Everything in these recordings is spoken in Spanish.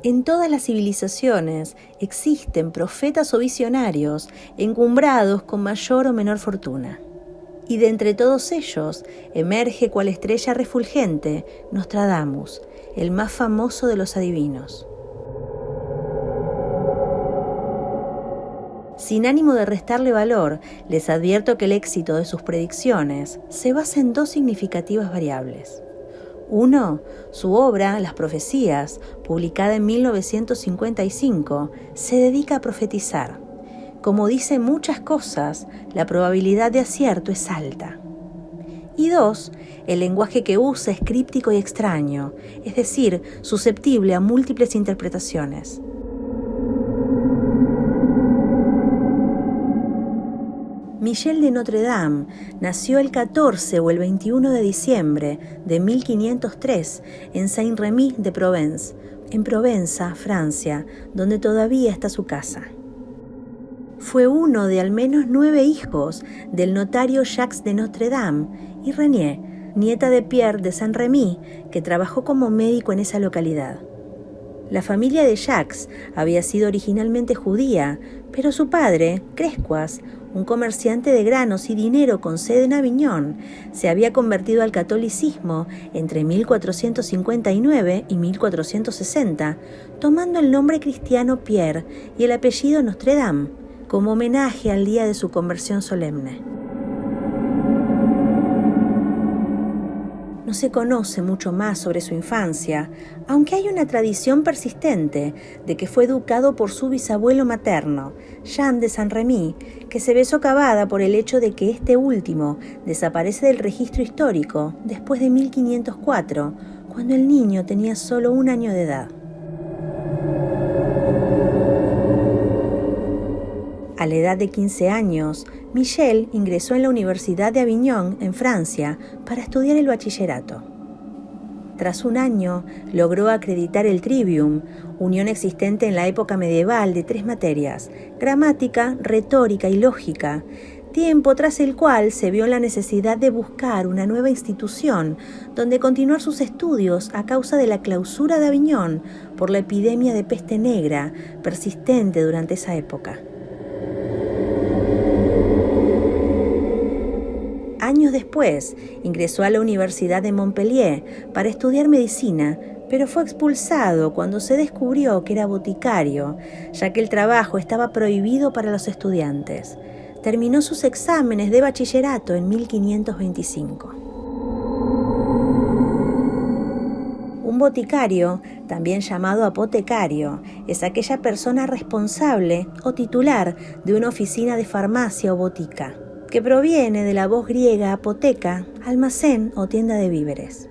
En todas las civilizaciones existen profetas o visionarios encumbrados con mayor o menor fortuna. Y de entre todos ellos emerge cual estrella refulgente Nostradamus, el más famoso de los adivinos. Sin ánimo de restarle valor, les advierto que el éxito de sus predicciones se basa en dos significativas variables. Uno, su obra, Las Profecías, publicada en 1955, se dedica a profetizar. Como dice muchas cosas, la probabilidad de acierto es alta. Y dos, el lenguaje que usa es críptico y extraño, es decir, susceptible a múltiples interpretaciones. Michel de Notre Dame nació el 14 o el 21 de diciembre de 1503 en Saint-Rémy de Provence, en Provenza, Francia, donde todavía está su casa. Fue uno de al menos 9 hijos del notario Jacques de Notre Dame y Renier, nieta de Pierre de Saint-Rémy, que trabajó como médico en esa localidad. La familia de Jacques había sido originalmente judía, pero su padre, Crescois, un comerciante de granos y dinero con sede en Aviñón, se había convertido al catolicismo entre 1459 y 1460, tomando el nombre cristiano Pierre y el apellido Notre Dame, como homenaje al día de su conversión solemne. No se conoce mucho más sobre su infancia, aunque hay una tradición persistente de que fue educado por su bisabuelo materno, Jean de Saint-Rémy, que se ve socavada por el hecho de que este último desaparece del registro histórico después de 1504, cuando el niño tenía solo 1 año de edad. A la edad de 15 años, Michel ingresó en la Universidad de Aviñón, en Francia, para estudiar el bachillerato. Tras 1 año, logró acreditar el trivium, unión existente en la época medieval de 3 materias: gramática, retórica y lógica, tiempo tras el cual se vio la necesidad de buscar una nueva institución donde continuar sus estudios a causa de la clausura de Aviñón por la epidemia de peste negra persistente durante esa época. Años después, ingresó a la Universidad de Montpellier para estudiar medicina, pero fue expulsado cuando se descubrió que era boticario, ya que el trabajo estaba prohibido para los estudiantes. Terminó sus exámenes de bachillerato en 1525. Un boticario, también llamado apotecario, es aquella persona responsable o titular de una oficina de farmacia o botica, que proviene de la voz griega apoteca, almacén o tienda de víveres.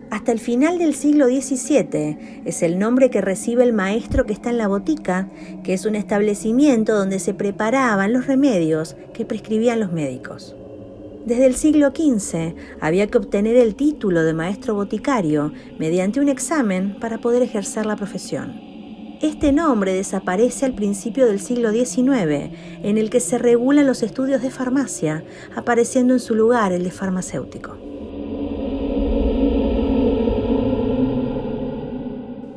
Hasta el final del siglo XVII es el nombre que recibe el maestro que está en la botica, que es un establecimiento donde se preparaban los remedios que prescribían los médicos. Desde el siglo XV había que obtener el título de maestro boticario mediante un examen para poder ejercer la profesión. Este nombre desaparece al principio del siglo XIX, en el que se regulan los estudios de farmacia, apareciendo en su lugar el de farmacéutico.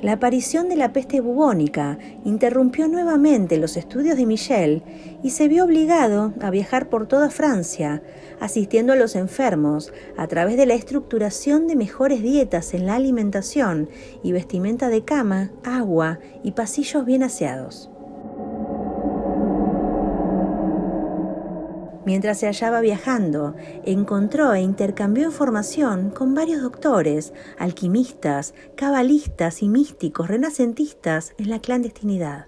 La aparición de la peste bubónica interrumpió nuevamente los estudios de Michel y se vio obligado a viajar por toda Francia, asistiendo a los enfermos a través de la estructuración de mejores dietas en la alimentación y vestimenta de cama, agua y pasillos bien aseados. Mientras se hallaba viajando, encontró e intercambió información con varios doctores, alquimistas, cabalistas y místicos renacentistas en la clandestinidad.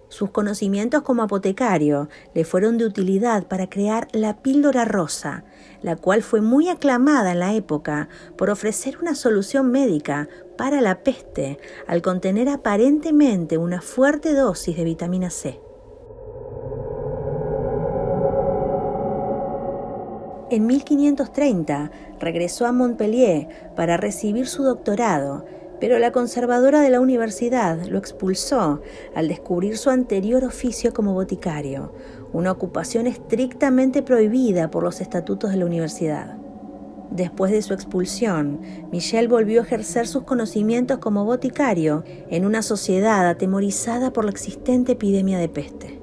Sus conocimientos como apotecario le fueron de utilidad para crear la píldora rosa, la cual fue muy aclamada en la época por ofrecer una solución médica para la peste al contener aparentemente una fuerte dosis de vitamina C. En 1530 regresó a Montpellier para recibir su doctorado, pero la conservadora de la universidad lo expulsó al descubrir su anterior oficio como boticario, una ocupación estrictamente prohibida por los estatutos de la universidad. Después de su expulsión, Michel volvió a ejercer sus conocimientos como boticario en una sociedad atemorizada por la existente epidemia de peste.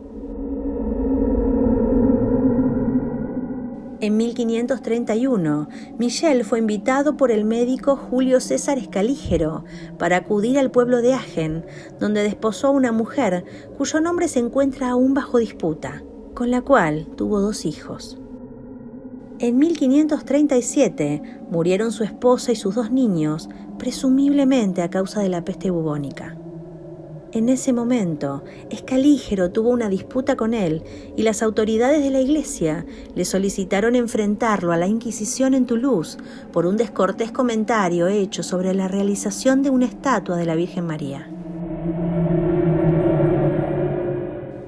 En 1531, Michel fue invitado por el médico Julio César Escalígero para acudir al pueblo de Agen, donde desposó a una mujer cuyo nombre se encuentra aún bajo disputa, con la cual tuvo 2 hijos. En 1537 murieron su esposa y sus 2 niños, presumiblemente a causa de la peste bubónica. En ese momento, Escalígero tuvo una disputa con él y las autoridades de la iglesia le solicitaron enfrentarlo a la Inquisición en Toulouse por un descortés comentario hecho sobre la realización de una estatua de la Virgen María.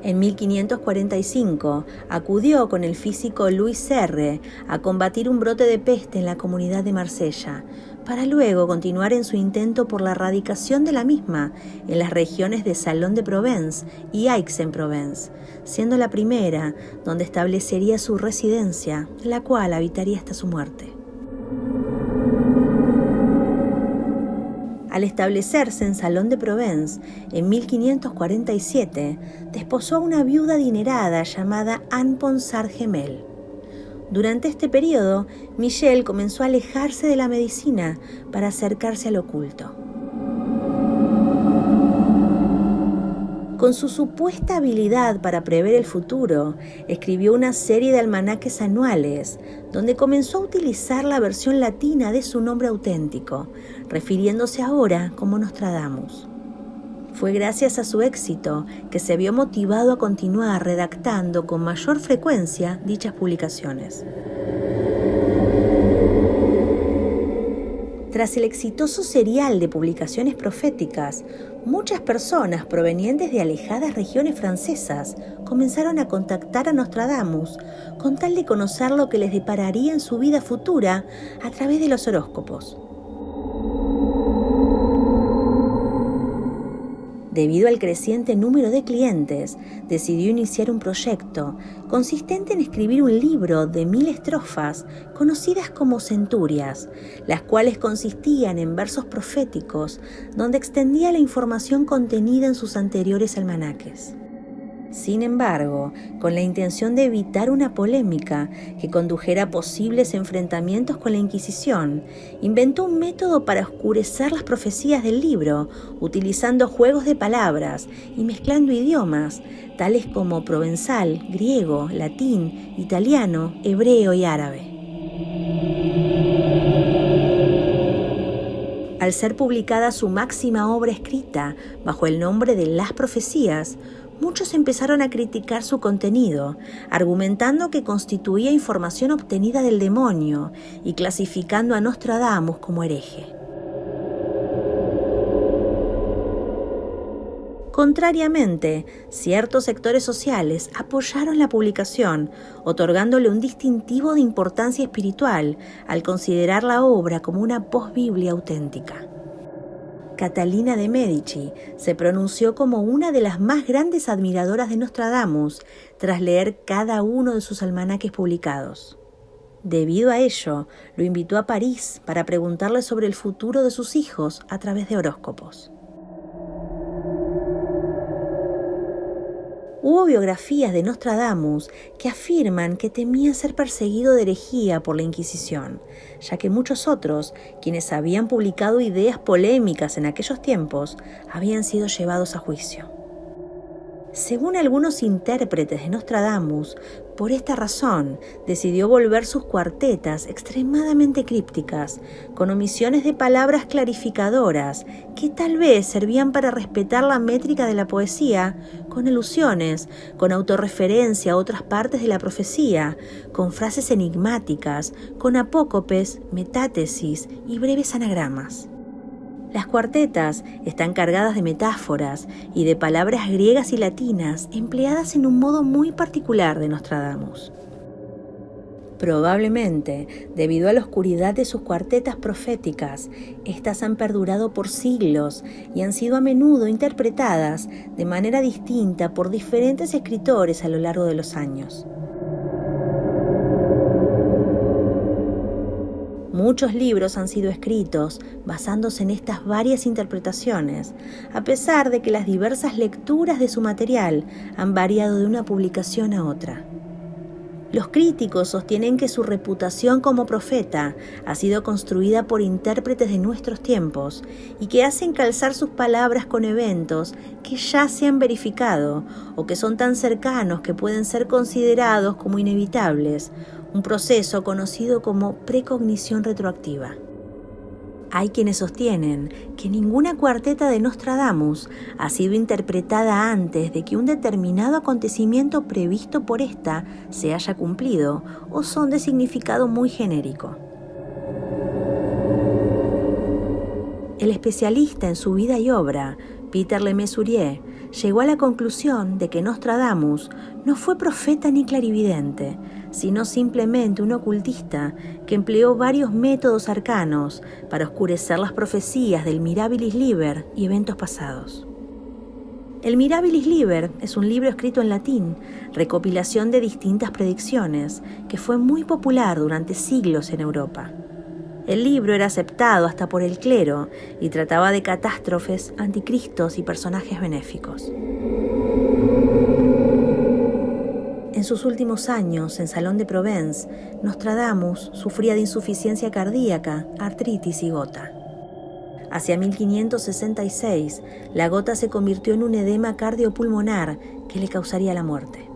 En 1545 acudió con el físico Louis Serre a combatir un brote de peste en la comunidad de Marsella, para luego continuar en su intento por la erradicación de la misma en las regiones de Salon de Provence y Aix-en-Provence, siendo la primera donde establecería su residencia, la cual habitaría hasta su muerte. Al establecerse en Salon de Provence, en 1547, desposó a una viuda adinerada llamada Anne Ponsard-Gemel. Durante este periodo, Michel comenzó a alejarse de la medicina para acercarse al oculto. Con su supuesta habilidad para prever el futuro, escribió una serie de almanaques anuales, donde comenzó a utilizar la versión latina de su nombre auténtico, refiriéndose ahora como Nostradamus. Fue gracias a su éxito que se vio motivado a continuar redactando con mayor frecuencia dichas publicaciones. Tras el exitoso serial de publicaciones proféticas, muchas personas provenientes de alejadas regiones francesas comenzaron a contactar a Nostradamus con tal de conocer lo que les depararía en su vida futura a través de los horóscopos. Debido al creciente número de clientes, decidió iniciar un proyecto consistente en escribir un libro de 1000 estrofas conocidas como centurias, las cuales consistían en versos proféticos donde extendía la información contenida en sus anteriores almanaques. Sin embargo, con la intención de evitar una polémica que condujera a posibles enfrentamientos con la Inquisición, inventó un método para oscurecer las profecías del libro, utilizando juegos de palabras y mezclando idiomas, tales como provenzal, griego, latín, italiano, hebreo y árabe. Al ser publicada su máxima obra escrita bajo el nombre de Las Profecías, muchos empezaron a criticar su contenido, argumentando que constituía información obtenida del demonio y clasificando a Nostradamus como hereje. Contrariamente, ciertos sectores sociales apoyaron la publicación, otorgándole un distintivo de importancia espiritual al considerar la obra como una posbiblia auténtica. Catalina de Medici se pronunció como una de las más grandes admiradoras de Nostradamus tras leer cada uno de sus almanaques publicados. Debido a ello, lo invitó a París para preguntarle sobre el futuro de sus hijos a través de horóscopos. Hubo biografías de Nostradamus que afirman que temía ser perseguido de herejía por la Inquisición, ya que muchos otros, quienes habían publicado ideas polémicas en aquellos tiempos, habían sido llevados a juicio. Según algunos intérpretes de Nostradamus, por esta razón decidió volver sus cuartetas extremadamente crípticas, con omisiones de palabras clarificadoras que tal vez servían para respetar la métrica de la poesía, con alusiones, con autorreferencia a otras partes de la profecía, con frases enigmáticas, con apócopes, metátesis y breves anagramas. Las cuartetas están cargadas de metáforas y de palabras griegas y latinas empleadas en un modo muy particular de Nostradamus. Probablemente, debido a la oscuridad de sus cuartetas proféticas, estas han perdurado por siglos y han sido a menudo interpretadas de manera distinta por diferentes escritores a lo largo de los años. Muchos libros han sido escritos basándose en estas varias interpretaciones, a pesar de que las diversas lecturas de su material han variado de una publicación a otra. Los críticos sostienen que su reputación como profeta ha sido construida por intérpretes de nuestros tiempos y que hacen calzar sus palabras con eventos que ya se han verificado o que son tan cercanos que pueden ser considerados como inevitables, un proceso conocido como precognición retroactiva. Hay quienes sostienen que ninguna cuarteta de Nostradamus ha sido interpretada antes de que un determinado acontecimiento previsto por esta se haya cumplido o son de significado muy genérico. El especialista en su vida y obra, Peter Le Mesurier, llegó a la conclusión de que Nostradamus no fue profeta ni clarividente, sino simplemente un ocultista que empleó varios métodos arcanos para oscurecer las profecías del Mirabilis Liber y eventos pasados. El Mirabilis Liber es un libro escrito en latín, recopilación de distintas predicciones, que fue muy popular durante siglos en Europa. El libro era aceptado hasta por el clero y trataba de catástrofes, anticristos y personajes benéficos. En sus últimos años, en Salón de Provence, Nostradamus sufría de insuficiencia cardíaca, artritis y gota. Hacia 1566, la gota se convirtió en un edema cardiopulmonar que le causaría la muerte.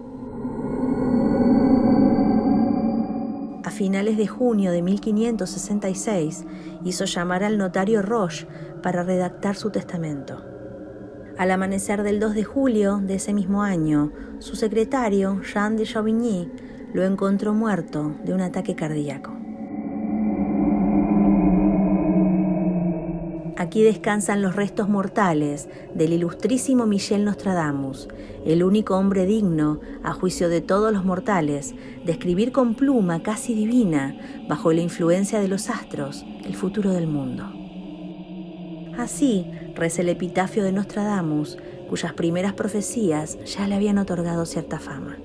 A finales de junio de 1566, hizo llamar al notario Roche para redactar su testamento. Al amanecer del 2 de julio de ese mismo año, su secretario, Jean de Chauvigny, lo encontró muerto de un ataque cardíaco. Aquí descansan los restos mortales del ilustrísimo Michel Nostradamus, el único hombre digno, a juicio de todos los mortales, de escribir con pluma casi divina, bajo la influencia de los astros, el futuro del mundo. Así reza el epitafio de Nostradamus, cuyas primeras profecías ya le habían otorgado cierta fama.